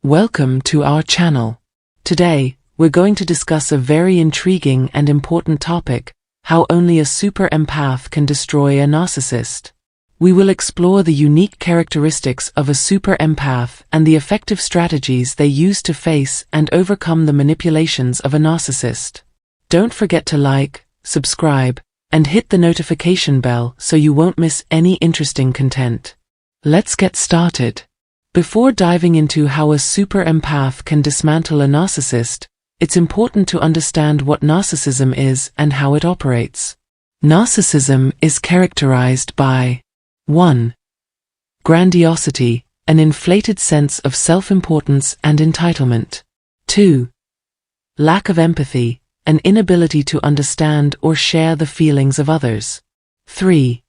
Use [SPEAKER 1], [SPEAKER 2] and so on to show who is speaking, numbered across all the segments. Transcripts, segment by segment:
[SPEAKER 1] Welcome to our channel. Today, we're going to discuss a very intriguing and important topic: how only a super empath can destroy a narcissist. We will explore the unique characteristics of a super empath and the effective strategies they use to face and overcome the manipulations of a narcissist. Don't forget to like, subscribe, and hit the notification bell so you won't miss any interesting content. Let's get started. Before diving into how a super empath can dismantle a narcissist, it's important to understand what narcissism is and how it operates. Narcissism is characterized by 1. Grandiosity, an inflated sense of self-importance and entitlement. 2. Lack of empathy, an inability to understand or share the feelings of others. 3.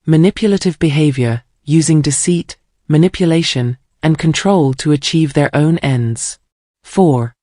[SPEAKER 1] Manipulative behavior, using deceit, manipulation, and control to achieve their own ends. 4.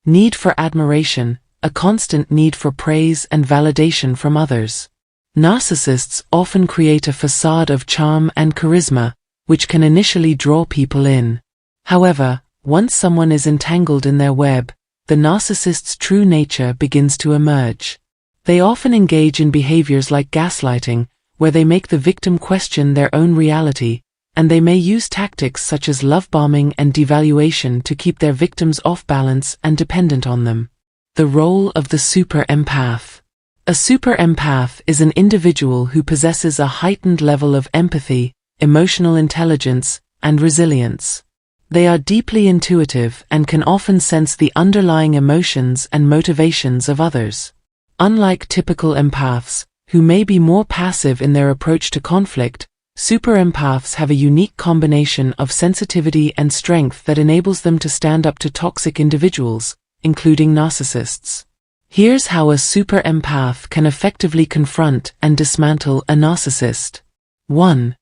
[SPEAKER 1] Need for admiration, a constant need for praise and validation from others. Narcissists often create a facade of charm and charisma, which can initially draw people in. However, once someone is entangled in their web, the narcissist's true nature begins to emerge. They often engage in behaviors like gaslighting, where they make the victim question their own reality, and they may use tactics such as love bombing and devaluation to keep their victims off balance and dependent on them. The role of the super empath. A super empath is an individual who possesses a heightened level of empathy, emotional intelligence, and resilience. They are deeply intuitive and can often sense the underlying emotions and motivations of others. Unlike typical empaths, who may be more passive in their approach to conflict, super empaths have a unique combination of sensitivity and strength that enables them to stand up to toxic individuals, including narcissists. Here's how a super empath can effectively confront and dismantle a narcissist. 1.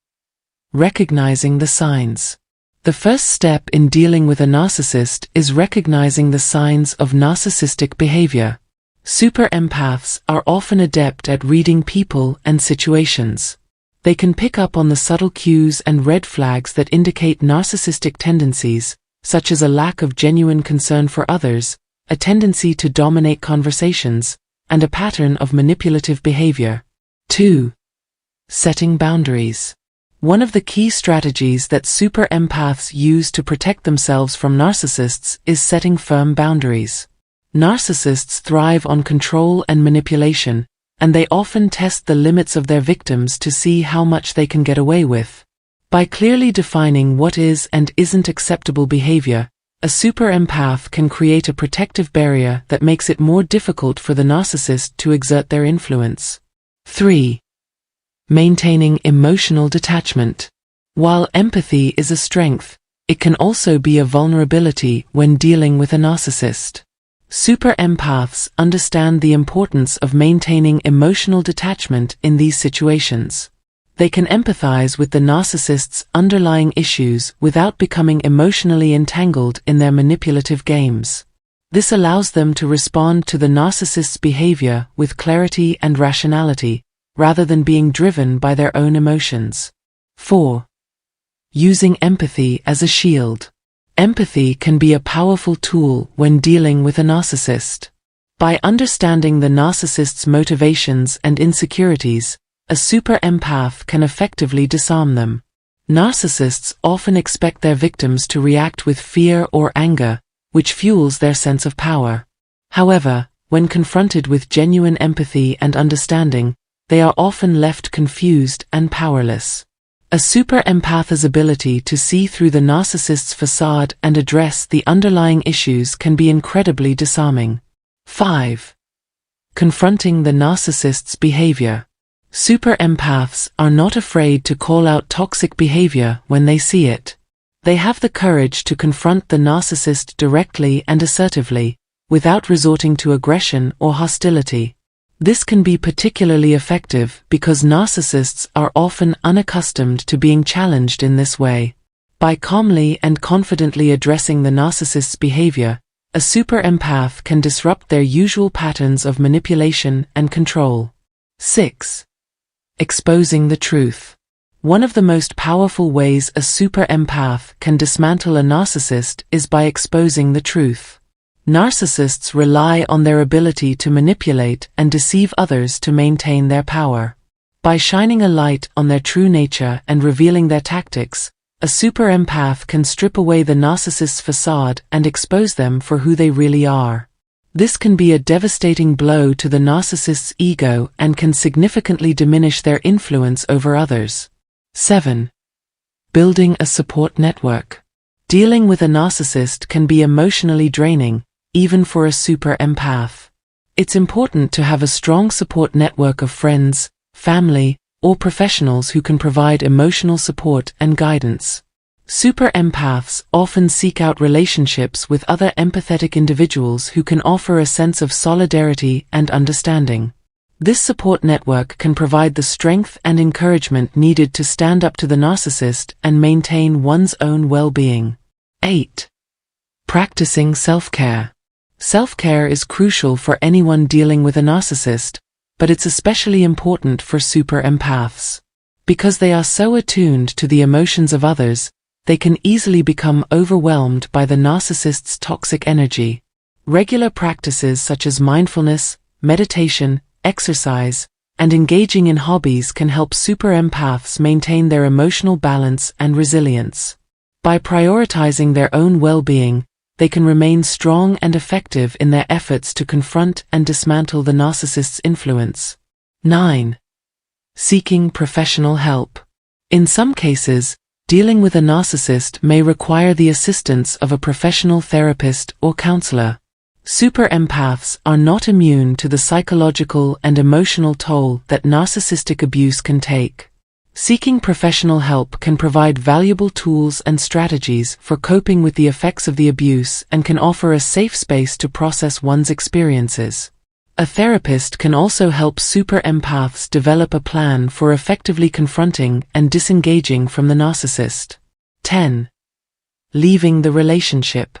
[SPEAKER 1] Recognizing the signs. The first step in dealing with a narcissist is recognizing the signs of narcissistic behavior. Super empaths are often adept at reading people and situations. They can pick up on the subtle cues and red flags that indicate narcissistic tendencies, such as a lack of genuine concern for others, a tendency to dominate conversations, and a pattern of manipulative behavior. 2. Setting boundaries. One of the key strategies that super empaths use to protect themselves from narcissists is setting firm boundaries. Narcissists thrive on control and manipulation, and they often test the limits of their victims to see how much they can get away with. By clearly defining what is and isn't acceptable behavior, a super empath can create a protective barrier that makes it more difficult for the narcissist to exert their influence. 3. Maintaining emotional detachment. While empathy is a strength, it can also be a vulnerability when dealing with a narcissist. Super empaths understand the importance of maintaining emotional detachment in these situations. They can empathize with the narcissist's underlying issues without becoming emotionally entangled in their manipulative games. This allows them to respond to the narcissist's behavior with clarity and rationality, rather than being driven by their own emotions. 4. Using empathy as a shield. Empathy can be a powerful tool when dealing with a narcissist. By understanding the narcissist's motivations and insecurities, a super empath can effectively disarm them. Narcissists often expect their victims to react with fear or anger, which fuels their sense of power. However, when confronted with genuine empathy and understanding, they are often left confused and powerless. A super empath's ability to see through the narcissist's facade and address the underlying issues can be incredibly disarming. 5. Confronting the narcissist's behavior. Super empaths are not afraid to call out toxic behavior when they see it. They have the courage to confront the narcissist directly and assertively, without resorting to aggression or hostility. This can be particularly effective because narcissists are often unaccustomed to being challenged in this way. By calmly and confidently addressing the narcissist's behavior, a super empath can disrupt their usual patterns of manipulation and control. 6. Exposing the truth. One of the most powerful ways a super empath can dismantle a narcissist is by exposing the truth. Narcissists rely on their ability to manipulate and deceive others to maintain their power. By shining a light on their true nature and revealing their tactics, a super empath can strip away the narcissist's facade and expose them for who they really are. This can be a devastating blow to the narcissist's ego and can significantly diminish their influence over others. 7. Building a support network. Dealing with a narcissist can be emotionally draining, even for a super empath. It's important to have a strong support network of friends, family, or professionals who can provide emotional support and guidance. Super empaths often seek out relationships with other empathetic individuals who can offer a sense of solidarity and understanding. This support network can provide the strength and encouragement needed to stand up to the narcissist and maintain one's own well-being. 8. Practicing self-care. Self-care is crucial for anyone dealing with a narcissist, but it's especially important for super empaths. Because they are so attuned to the emotions of others, they can easily become overwhelmed by the narcissist's toxic energy. Regular practices such as mindfulness, meditation, exercise, and engaging in hobbies can help super empaths maintain their emotional balance and resilience. By prioritizing their own well-being, they can remain strong and effective in their efforts to confront and dismantle the narcissist's influence. 9. Seeking professional help. In some cases, dealing with a narcissist may require the assistance of a professional therapist or counselor. Super empaths are not immune to the psychological and emotional toll that narcissistic abuse can take. Seeking professional help can provide valuable tools and strategies for coping with the effects of the abuse and can offer a safe space to process one's experiences. A therapist can also help super empaths develop a plan for effectively confronting and disengaging from the narcissist. 10. Leaving the relationship.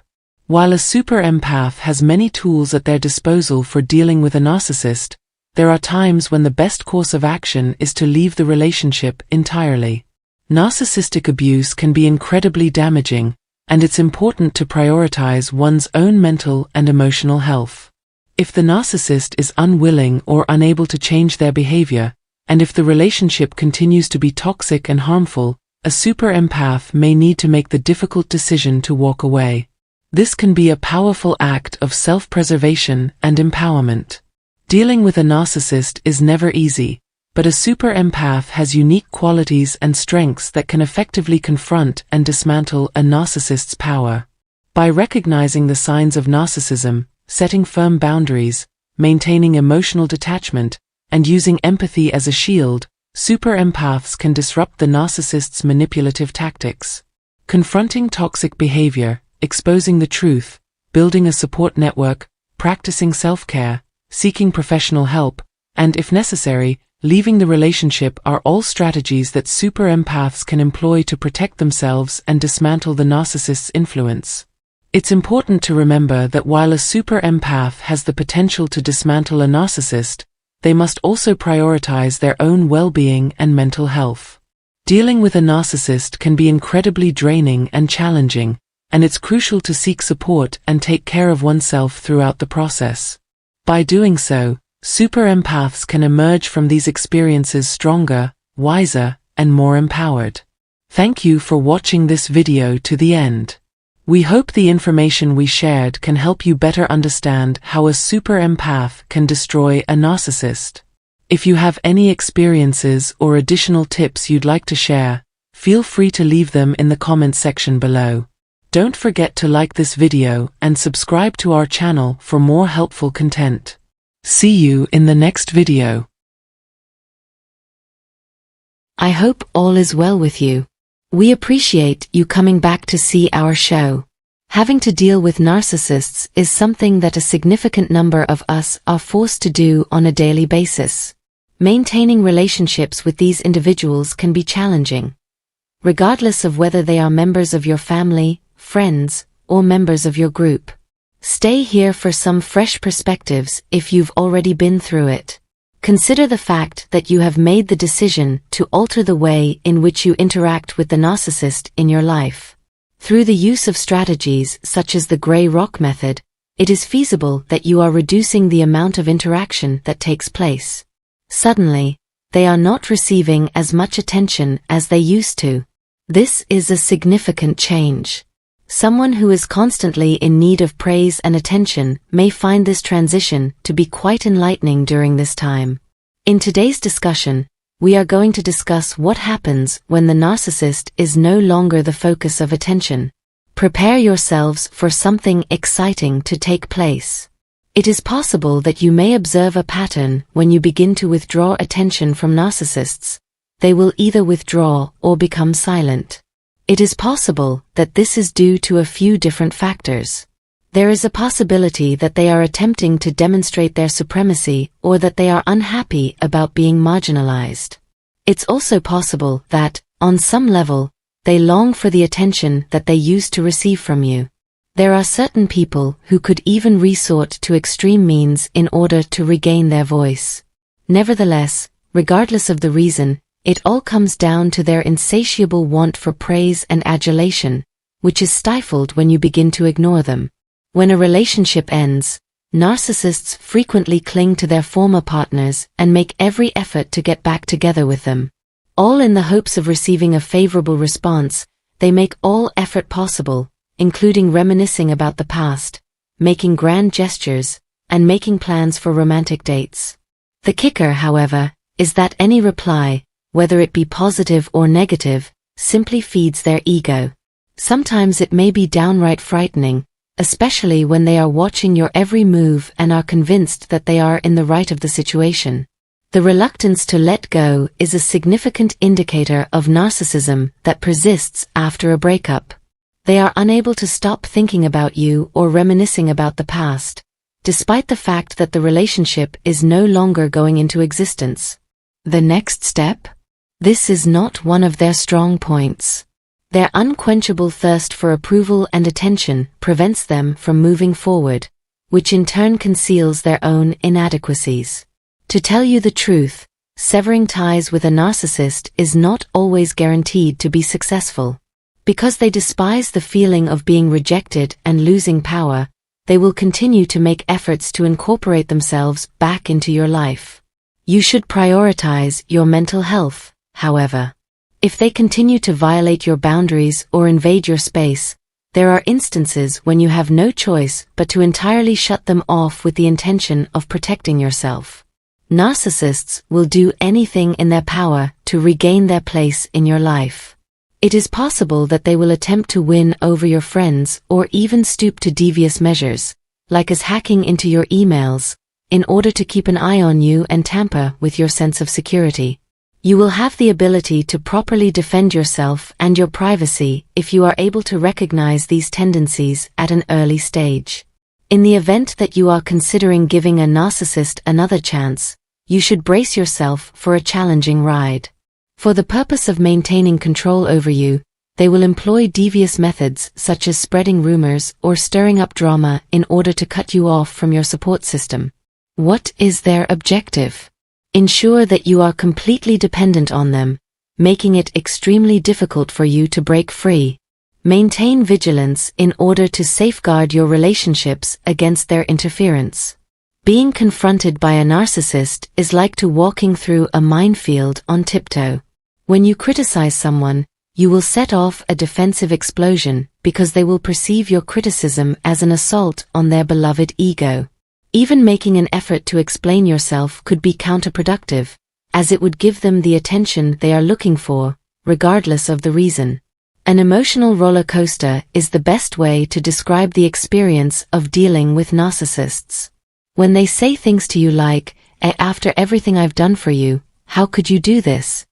[SPEAKER 1] While a super empath has many tools at their disposal for dealing with a narcissist, there are times when the best course of action is to leave the relationship entirely. Narcissistic abuse can be incredibly damaging, and it's important to prioritize one's own mental and emotional health. If the narcissist is unwilling or unable to change their behavior, and if the relationship continues to be toxic and harmful, a super empath may need to make the difficult decision to walk away. This can be a powerful act of self-preservation and empowerment. Dealing with a narcissist is never easy, but a super empath has unique qualities and strengths that can effectively confront and dismantle a narcissist's power. By recognizing the signs of narcissism, setting firm boundaries, maintaining emotional detachment, and using empathy as a shield, super empaths can disrupt the narcissist's manipulative tactics. Confronting toxic behavior, exposing the truth, building a support network, practicing self-care, seeking professional help, and if necessary, leaving the relationship are all strategies that super empaths can employ to protect themselves and dismantle the narcissist's influence. It's important to remember that while a super empath has the potential to dismantle a narcissist, they must also prioritize their own well-being and mental health. Dealing with a narcissist can be incredibly draining and challenging, and it's crucial to seek support and take care of oneself throughout the process. By doing so, super empaths can emerge from these experiences stronger, wiser, and more empowered. Thank you for watching this video to the end. We hope the information we shared can help you better understand how a super empath can destroy a narcissist. If you have any experiences or additional tips you'd like to share, feel free to leave them in the comment section below. Don't forget to like this video and subscribe to our channel for more helpful content. See you in the next video.
[SPEAKER 2] I hope all is well with you. We appreciate you coming back to see our show. Having to deal with narcissists is something that a significant number of us are forced to do on a daily basis. Maintaining relationships with these individuals can be challenging, regardless of whether they are members of your family, friends, or members of your group. Stay here for some fresh perspectives if you've already been through it. Consider the fact that you have made the decision to alter the way in which you interact with the narcissist in your life. Through the use of strategies such as the gray rock method, it is feasible that you are reducing the amount of interaction that takes place. Suddenly, they are not receiving as much attention as they used to. This is a significant change. Someone who is constantly in need of praise and attention may find this transition to be quite enlightening during this time. In today's discussion, we are going to discuss what happens when the narcissist is no longer the focus of attention. Prepare yourselves for something exciting to take place. It is possible that you may observe a pattern when you begin to withdraw attention from narcissists. They will either withdraw or become silent. It is possible that this is due to a few different factors. There is a possibility that they are attempting to demonstrate their supremacy or that they are unhappy about being marginalized. It's also possible that, on some level, they long for the attention that they used to receive from you. There are certain people who could even resort to extreme means in order to regain their voice. Nevertheless, regardless of the reason, it all comes down to their insatiable want for praise and adulation, which is stifled when you begin to ignore them. When a relationship ends, narcissists frequently cling to their former partners and make every effort to get back together with them. All in the hopes of receiving a favorable response, they make all effort possible, including reminiscing about the past, making grand gestures, and making plans for romantic dates. The kicker, however, is that any reply, whether it be positive or negative, simply feeds their ego. Sometimes it may be downright frightening, especially when they are watching your every move and are convinced that they are in the right of the situation. The reluctance to let go is a significant indicator of narcissism that persists after a breakup. They are unable to stop thinking about you or reminiscing about the past, despite the fact that the relationship is no longer going into existence. The next step? This is not one of their strong points. Their unquenchable thirst for approval and attention prevents them from moving forward, which in turn conceals their own inadequacies. To tell you the truth, severing ties with a narcissist is not always guaranteed to be successful. Because they despise the feeling of being rejected and losing power, they will continue to make efforts to incorporate themselves back into your life. You should prioritize your mental health, however. If they continue to violate your boundaries or invade your space, there are instances when you have no choice but to entirely shut them off with the intention of protecting yourself. Narcissists will do anything in their power to regain their place in your life. It is possible that they will attempt to win over your friends or even stoop to devious measures, like as hacking into your emails, in order to keep an eye on you and tamper with your sense of security. You will have the ability to properly defend yourself and your privacy if you are able to recognize these tendencies at an early stage. In the event that you are considering giving a narcissist another chance, you should brace yourself for a challenging ride. For the purpose of maintaining control over you, they will employ devious methods such as spreading rumors or stirring up drama in order to cut you off from your support system. What is their objective? Ensure that you are completely dependent on them, making it extremely difficult for you to break free. Maintain vigilance in order to safeguard your relationships against their interference. Being confronted by a narcissist is like to walking through a minefield on tiptoe. When you criticize someone, you will set off a defensive explosion because they will perceive your criticism as an assault on their beloved ego. Even making an effort to explain yourself could be counterproductive, as it would give them the attention they are looking for, regardless of the reason. An emotional roller coaster is the best way to describe the experience of dealing with narcissists. When they say things to you like, "After everything I've done for you, how could you do this?"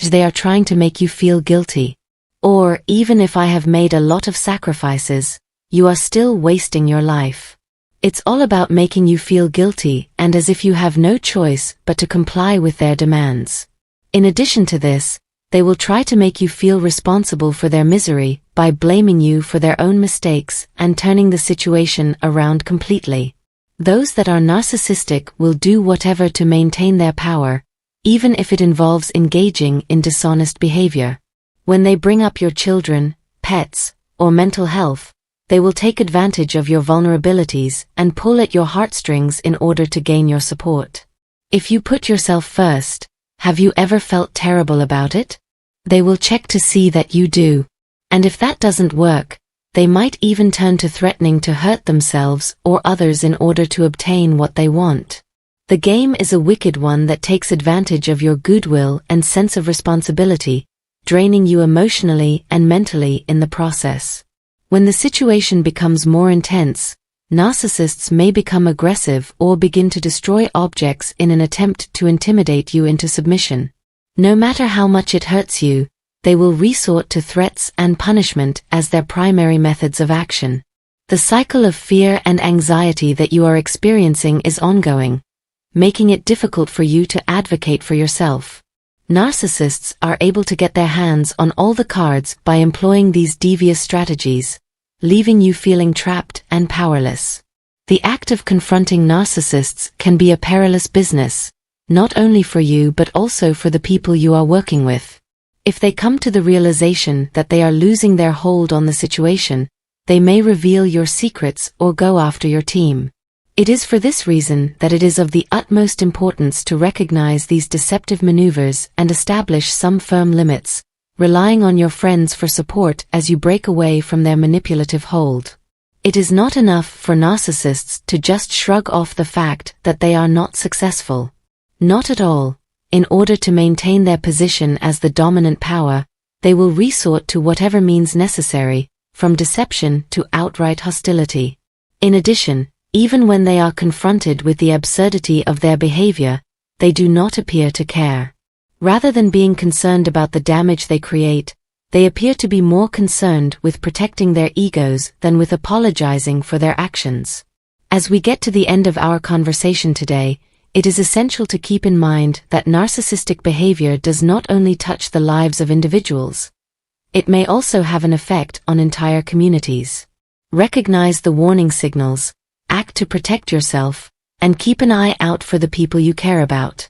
[SPEAKER 2] They are trying to make you feel guilty. Or, "Even if I have made a lot of sacrifices, you are still wasting your life." It's all about making you feel guilty and as if you have no choice but to comply with their demands. In addition to this, they will try to make you feel responsible for their misery by blaming you for their own mistakes and turning the situation around completely. Those that are narcissistic will do whatever to maintain their power, even if it involves engaging in dishonest behavior. When they bring up your children, pets, or mental health, they will take advantage of your vulnerabilities and pull at your heartstrings in order to gain your support. If you put yourself first, have you ever felt terrible about it? They will check to see that you do. And if that doesn't work, they might even turn to threatening to hurt themselves or others in order to obtain what they want. The game is a wicked one that takes advantage of your goodwill and sense of responsibility, draining you emotionally and mentally in the process. When the situation becomes more intense, narcissists may become aggressive or begin to destroy objects in an attempt to intimidate you into submission. No matter how much it hurts you, they will resort to threats and punishment as their primary methods of action. The cycle of fear and anxiety that you are experiencing is ongoing, making it difficult for you to advocate for yourself. Narcissists are able to get their hands on all the cards by employing these devious strategies, leaving you feeling trapped and powerless. The act of confronting narcissists can be a perilous business, not only for you but also for the people you are working with. If they come to the realization that they are losing their hold on the situation, they may reveal your secrets or go after your team. It is for this reason that it is of the utmost importance to recognize these deceptive maneuvers and establish some firm limits, relying on your friends for support as you break away from their manipulative hold. It is not enough for narcissists to just shrug off the fact that they are not successful. Not at all. In order to maintain their position as the dominant power, they will resort to whatever means necessary, from deception to outright hostility. In addition, even when they are confronted with the absurdity of their behavior, they do not appear to care. Rather than being concerned about the damage they create, they appear to be more concerned with protecting their egos than with apologizing for their actions. As we get to the end of our conversation today, it is essential to keep in mind that narcissistic behavior does not only touch the lives of individuals. It may also have an effect on entire communities. Recognize the warning signals, act to protect yourself, and keep an eye out for the people you care about.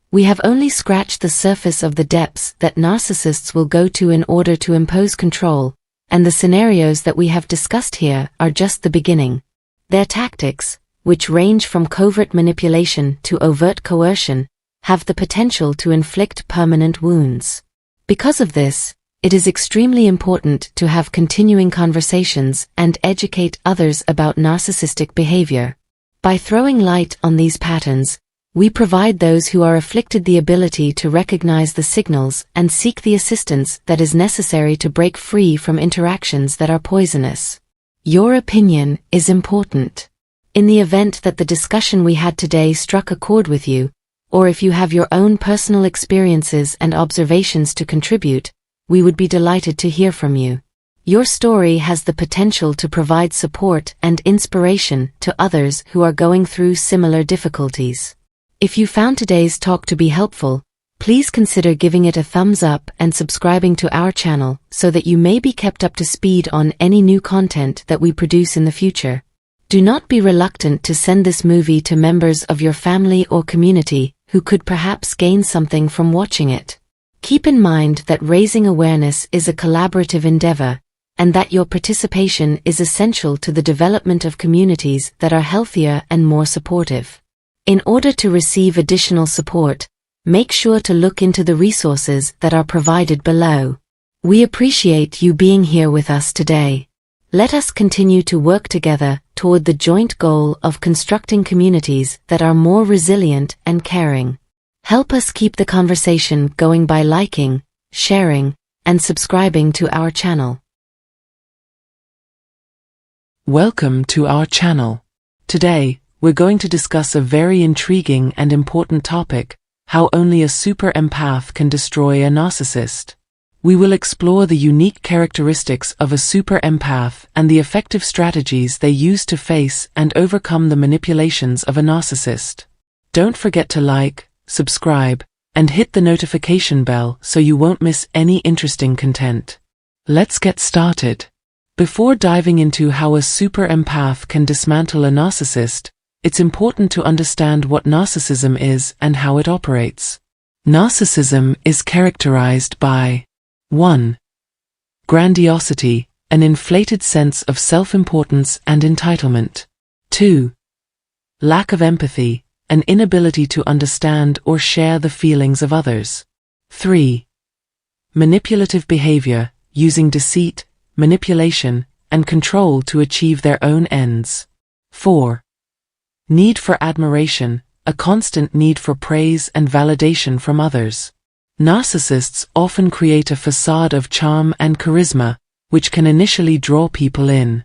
[SPEAKER 2] We have only scratched the surface of the depths that narcissists will go to in order to impose control, and the scenarios that we have discussed here are just the beginning. Their tactics, which range from covert manipulation to overt coercion, have the potential to inflict permanent wounds. Because of this, it is extremely important to have continuing conversations and educate others about narcissistic behavior. By throwing light on these patterns, we provide those who are afflicted the ability to recognize the signals and seek the assistance that is necessary to break free from interactions that are poisonous. Your opinion is important. In the event that the discussion we had today struck a chord with you, or if you have your own personal experiences and observations to contribute, we would be delighted to hear from you. Your story has the potential to provide support and inspiration to others who are going through similar difficulties. If you found today's talk to be helpful, please consider giving it a thumbs up and subscribing to our channel so that you may be kept up to speed on any new content that we produce in the future. Do not be reluctant to send this movie to members of your family or community who could perhaps gain something from watching it. Keep in mind that raising awareness is a collaborative endeavor, and that your participation is essential to the development of communities that are healthier and more supportive. In order to receive additional support, make sure to look into the resources that are provided below. We appreciate you being here with us today. Let us continue to work together toward the joint goal of constructing communities that are more resilient and caring. Help us keep the conversation going by liking, sharing, and subscribing to our channel.
[SPEAKER 1] Welcome to our channel. Today, we're going to discuss a very intriguing and important topic: how only a super empath can destroy a narcissist. We will explore the unique characteristics of a super empath and the effective strategies they use to face and overcome the manipulations of a narcissist. Don't forget to like, subscribe, and hit the notification bell so you won't miss any interesting content. Let's get started. Before diving into how a super empath can dismantle a narcissist, it's important to understand what narcissism is and how it operates. Narcissism is characterized by 1. Grandiosity, an inflated sense of self-importance and entitlement. 2. Lack of empathy, an inability to understand or share the feelings of others. 3. Manipulative behavior, using deceit, manipulation, and control to achieve their own ends. 4. Need for admiration, a constant need for praise and validation from others. Narcissists often create a facade of charm and charisma, which can initially draw people in.